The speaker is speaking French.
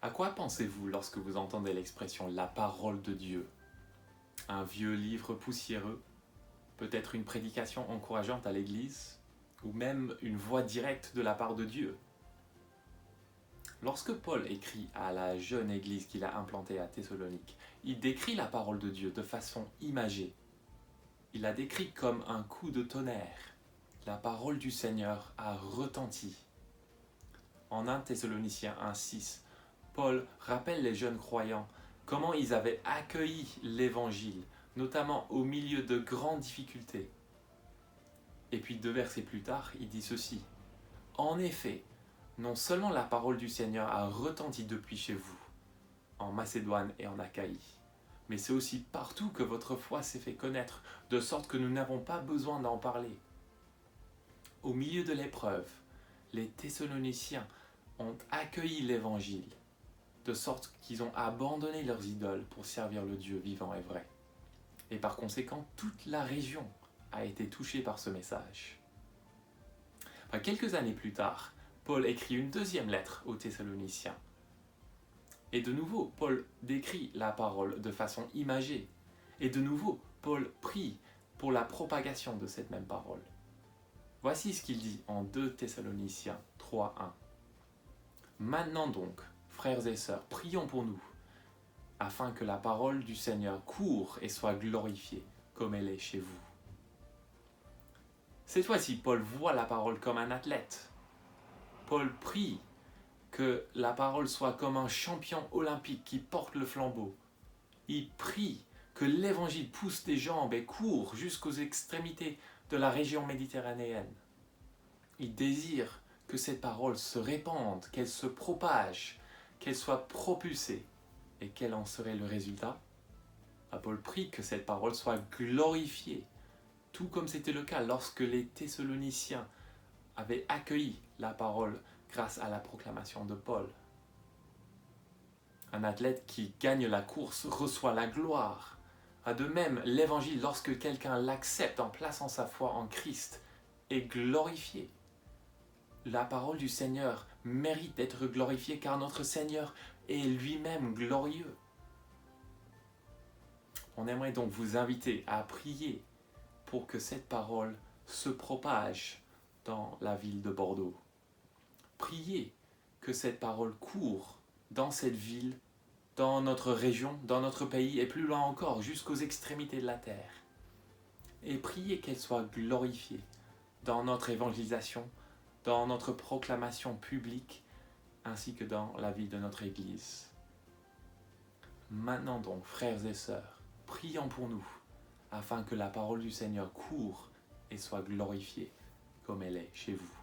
À quoi pensez-vous lorsque vous entendez l'expression « la parole de Dieu » ? Un vieux livre poussiéreux, peut-être une prédication encourageante à l'église, ou même une voix directe de la part de Dieu. Lorsque Paul écrit à la jeune église qu'il a implantée à Thessalonique, il décrit la parole de Dieu de façon imagée. Il la décrit comme un coup de tonnerre. La parole du Seigneur a retenti. En 1 Thessaloniciens 1,6, Paul rappelle les jeunes croyants comment ils avaient accueilli l'évangile, notamment au milieu de grandes difficultés. Et puis 2 versets plus tard, il dit ceci. En effet, non seulement la parole du Seigneur a retenti depuis chez vous, en Macédoine et en Achaïe, mais c'est aussi partout que votre foi s'est fait connaître, de sorte que nous n'avons pas besoin d'en parler. Au milieu de l'épreuve, les Thessaloniciens ont accueilli l'évangile, de sorte qu'ils ont abandonné leurs idoles pour servir le Dieu vivant et vrai. Et par conséquent, toute la région a été touchée par ce message. Quelques années plus tard, Paul écrit une deuxième lettre aux Thessaloniciens. Et de nouveau, Paul décrit la parole de façon imagée. Et de nouveau, Paul prie pour la propagation de cette même parole. Voici ce qu'il dit en 2 Thessaloniciens 3:1. Maintenant donc, frères et sœurs, prions pour nous, afin que la parole du Seigneur court et soit glorifiée, comme elle est chez vous. Cette fois-ci, Paul voit la parole comme un athlète. Paul prie que la parole soit comme un champion olympique qui porte le flambeau. Il prie que l'évangile pousse des jambes et court jusqu'aux extrémités de la région méditerranéenne. Il désire que cette parole se répande, qu'elle se propage, qu'elle soit propulsée. Et quel en serait le résultat ? Paul prie que cette parole soit glorifiée, tout comme c'était le cas lorsque les Thessaloniciens avaient accueilli la parole grâce à la proclamation de Paul. Un athlète qui gagne la course reçoit la gloire. De même, l'évangile, lorsque quelqu'un l'accepte en plaçant sa foi en Christ, est glorifié. La parole du Seigneur mérite d'être glorifiée car notre Seigneur est lui-même glorieux. On aimerait donc vous inviter à prier pour que cette parole se propage dans la ville de Bordeaux. Priez que cette parole court dans cette ville, dans notre région, dans notre pays et plus loin encore, jusqu'aux extrémités de la terre. Et priez qu'elle soit glorifiée dans notre évangélisation, dans notre proclamation publique, ainsi que dans la vie de notre Église. Maintenant donc, frères et sœurs, prions pour nous, afin que la parole du Seigneur court et soit glorifiée, comme elle est chez vous.